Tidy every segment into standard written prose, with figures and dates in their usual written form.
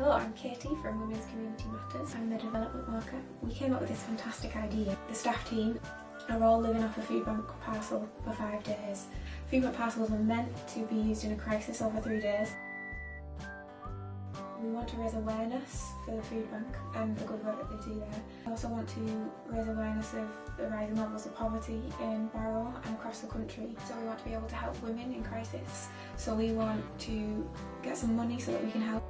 Hello, I'm Katie from Women's Community Matters. I'm the development worker. We came up with this fantastic idea. The staff team are all living off a food bank parcel for 5 days. Food bank parcels are meant to be used in a crisis over 3 days. We want to raise awareness for the food bank and the good work that they do there. We also want to raise awareness of the rising levels of poverty in Barrow and across the country. So we want to be able to help women in crisis. So we want to get some money so that we can help.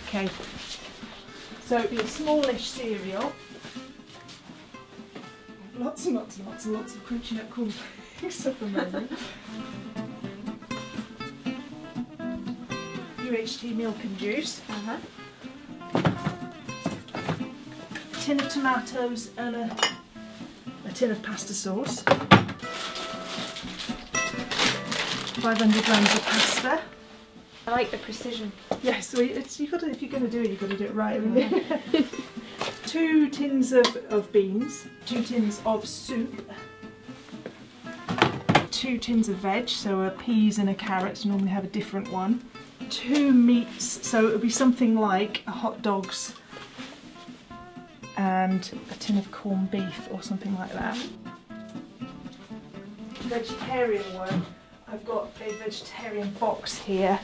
Okay, so it'd be a smallish cereal. Lots and lots and lots and lots of crunchy nut cornflakes at the moment. UHT milk and juice. A tin of tomatoes and a tin of pasta sauce. 500 grams of pasta. I like the precision. Yes, so if you're going to do it, you've got to do it right. Haven't you? 2 tins of beans, 2 tins of soup, 2 tins of veg, so a peas and a carrot, so normally have a different one. 2 meats, so it would be something like a hot dogs and a tin of corned beef or something like that. Vegetarian one, I've got a vegetarian box here,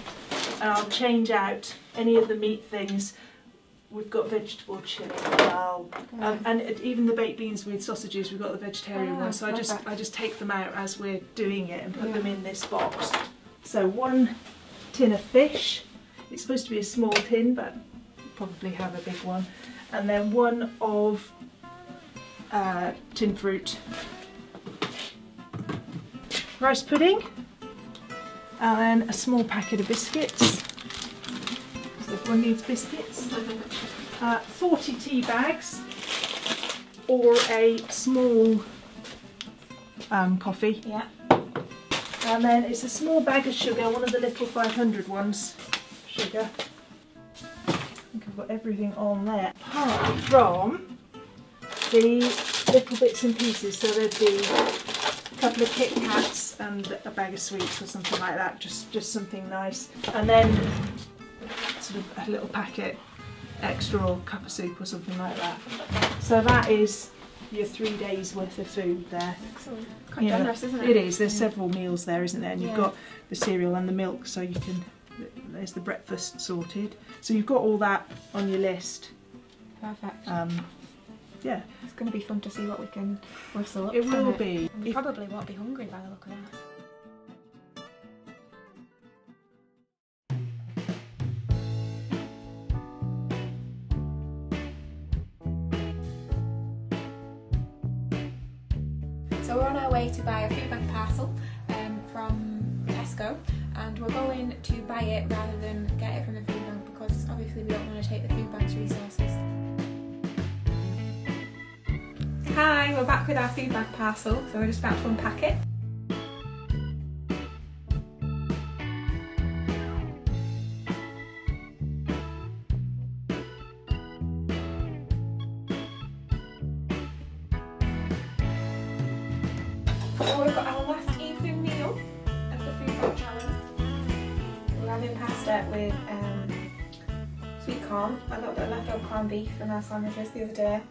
and I'll change out any of the meat things. We've got vegetable chilli as well, and even the baked beans with sausages, we've got the vegetarian one. So I just take them out as we're doing it and put them in this box. So 1 tin of fish. It's supposed to be a small tin, but we'll probably have a big one. And then 1 of tin fruit. Rice pudding, and then a small packet of biscuits. So everyone needs biscuits. 40 tea bags, or a small coffee. Yeah. And then it's a small bag of sugar, one of the little 500 ones. Sugar. I think I've got everything on there. Apart from the little bits and pieces, so there'd be a couple of Kit Kats and a bag of sweets or something like that, just something nice. And then sort of a little packet extra, or cup of soup or something like that. So that is your 3 days worth of food there. Excellent. Quite generous, isn't it? It is. There's several meals there, isn't there? And you've got the cereal and the milk, so you can. There's the breakfast sorted. So you've got all that on your list. Perfect. Yeah. It's going to be fun to see what we can whistle up. It will be. And we probably won't be hungry by the look of that. So we're on our way to buy a food bank parcel from Tesco, and we're going to buy it rather than get it from the food bank, because obviously we don't want to take the food bank's resources. Hi, we're back with our food bank parcel, so we're just about to unpack it. So we've got our last evening meal of the food bank challenge. We're having pasta with sweet corn, a little bit of leftover corned beef from our sandwiches the other day,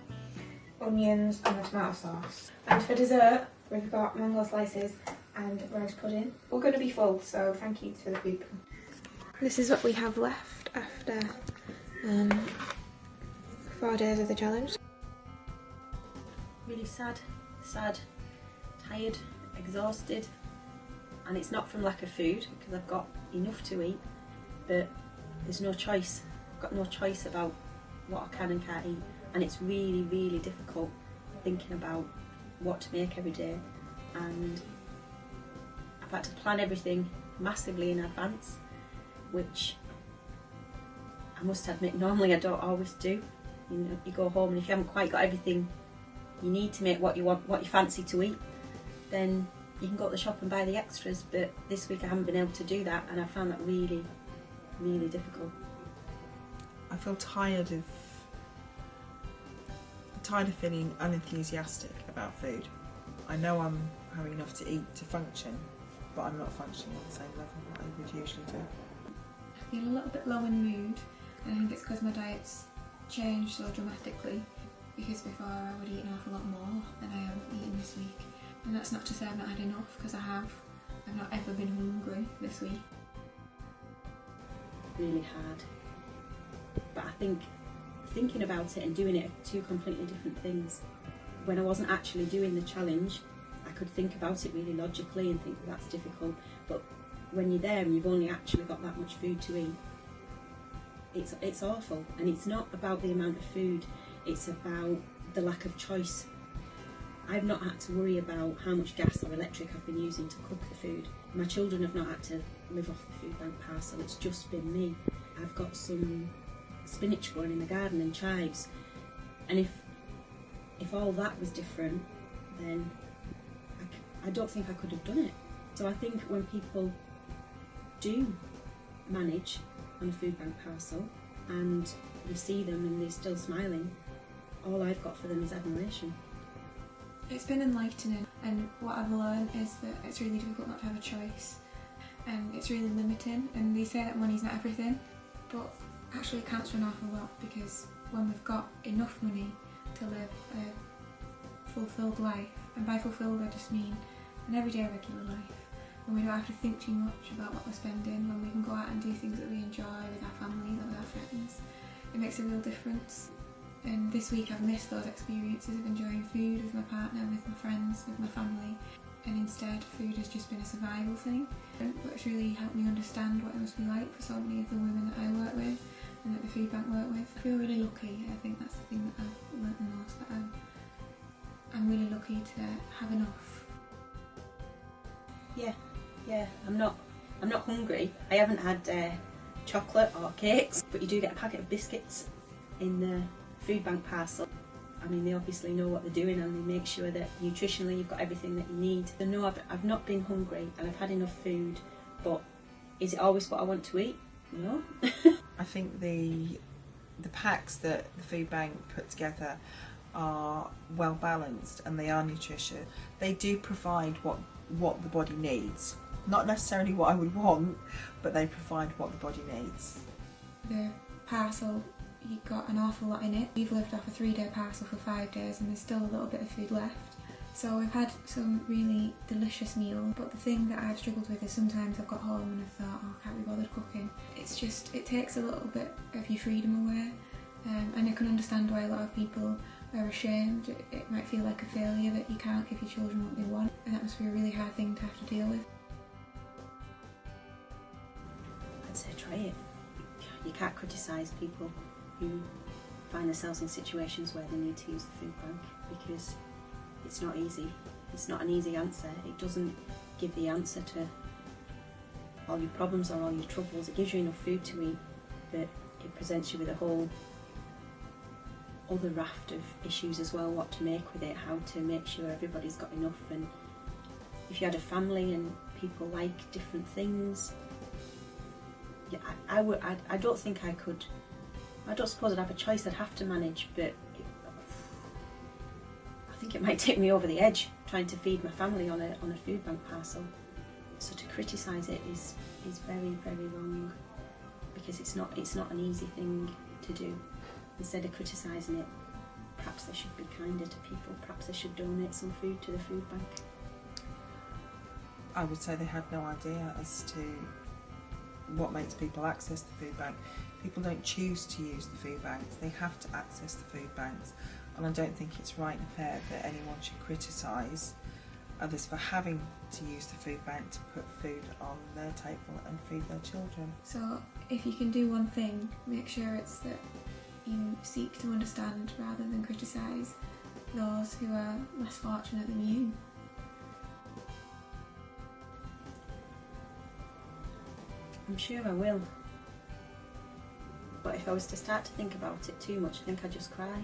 onions and a tomato sauce. And for dessert, we've got mango slices and rice pudding. We're going to be full, so thank you to the food bank. This is what we have left after 4 days of the challenge. Really sad, tired, exhausted, and it's not from lack of food, because I've got enough to eat, but there's no choice. I've got no choice about what I can and can't eat, and it's really, really difficult thinking about what to make every day, and I've had to plan everything massively in advance, which I must admit normally I don't always do. You know, you go home and if you haven't quite got everything you need to make what you want, what you fancy to eat, then you can go to the shop and buy the extras, but this week I haven't been able to do that, and I found that really, really difficult. I feel tired of tired of feeling unenthusiastic about food. I know I'm having enough to eat to function, but I'm not functioning on the same level that I would usually do. I feel a little bit low in mood, and I think it's because my diet's changed so dramatically, because before I would eat an awful lot more than I have eaten this week. And that's not to say I've not had enough, because I have. I've not ever been hungry this week. Really hard. But I think thinking about it and doing it are two completely different things. When I wasn't actually doing the challenge, I could think about it really logically and think that's difficult. But when you're there and you've only actually got that much food to eat, it's awful. And it's not about the amount of food, it's about the lack of choice. I've not had to worry about how much gas or electric I've been using to cook the food. My children have not had to live off the food bank parcel, it's just been me. I've got some spinach growing in the garden and chives, and if all that was different, then I don't think I could have done it. So I think when people do manage on a food bank parcel and you see them and they're still smiling, all I've got for them is admiration. It's been enlightening, and what I've learned is that it's really difficult not to have a choice, and it's really limiting. And they say that money's not everything, but actually it counts for an awful lot, because when we've got enough money to live a fulfilled life, and by fulfilled I just mean an everyday regular life, and we don't have to think too much about what we're spending, when we can go out and do things that we enjoy with our families or with our friends, it makes a real difference. And this week I've missed those experiences of enjoying food with my partner, with my friends, with my family, and instead food has just been a survival thing. But it's really helped me understand what it must be like for so many of the women that I work with and that the food bank work with. I feel really lucky. I think that's the thing that I've learnt the most, that I'm really lucky to have enough. Yeah, I'm not hungry. I haven't had chocolate or cakes, but you do get a packet of biscuits in the food bank parcel. I mean, they obviously know what they're doing, and they make sure that nutritionally you've got everything that you need. So no, I've not been hungry and I've had enough food, but is it always what I want to eat? No. I think the packs that the food bank put together are well balanced and they are nutritious. They do provide what the body needs. Not necessarily what I would want, but they provide what the body needs. The parcel, you got an awful lot in it. We've lived off a 3-day parcel for 5 days and there's still a little bit of food left. So we've had some really delicious meals, but the thing that I've struggled with is sometimes I've got home and I've thought, oh, I can't be bothered cooking. It's just, it takes a little bit of your freedom away, and I can understand why a lot of people are ashamed. It might feel like a failure that you can't give your children what they want, and that must be a really hard thing to have to deal with. I'd say try it. You can't criticise people who find themselves in situations where they need to use the food bank, because it's not easy. It's not an easy answer. It doesn't give the answer to all your problems or all your troubles. It gives you enough food to eat, but it presents you with a whole other raft of issues as well, what to make with it, how to make sure everybody's got enough. And if you had a family and people like different things, yeah, I don't think I could. I don't suppose I'd have a choice. I'd have to manage, but I think it might take me over the edge trying to feed my family on a food bank parcel. So to criticise it is very, very wrong, because it's not an easy thing to do. Instead of criticising it, perhaps they should be kinder to people. Perhaps they should donate some food to the food bank. I would say they had no idea as to what makes people access the food bank. People don't choose to use the food banks, they have to access the food banks, and I don't think it's right and fair that anyone should criticise others for having to use the food bank to put food on their table and feed their children. So if you can do one thing, make sure it's that you seek to understand rather than criticise those who are less fortunate than you. I'm sure I will. But if I was to start to think about it too much, I think I'd just cry.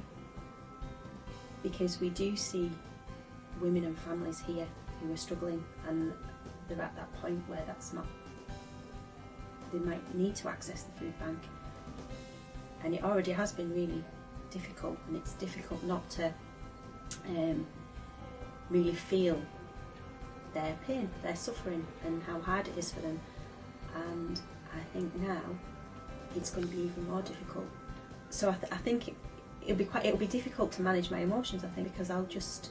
Because we do see women and families here who are struggling, and they're at that point where that's not, they might need to access the food bank. And it already has been really difficult, and it's difficult not to really feel their pain, their suffering, and how hard it is for them. And I think now it's going to be even more difficult. So I think it'll be difficult to manage my emotions, I think, because I'll just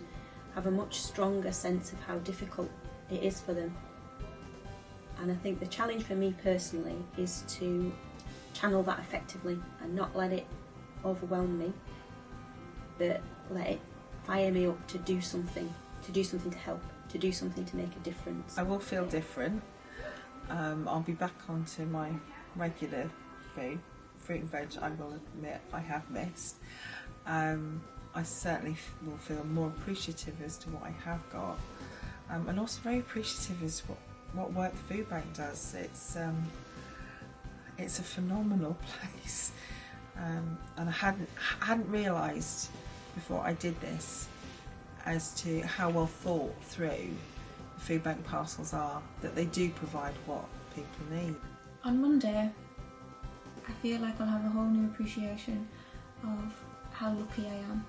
have a much stronger sense of how difficult it is for them. And I think the challenge for me personally is to channel that effectively and not let it overwhelm me, but let it fire me up to do something to help, to do something to make a difference. I will feel different. I'll be back onto my regular food, fruit and veg. I will admit I have missed. I certainly will feel more appreciative as to what I have got, and also very appreciative as what work the food bank does. It's a phenomenal place, and I hadn't realised before I did this as to how well thought through the food bank parcels are, that they do provide what people need. On Monday, I feel like I'll have a whole new appreciation of how lucky I am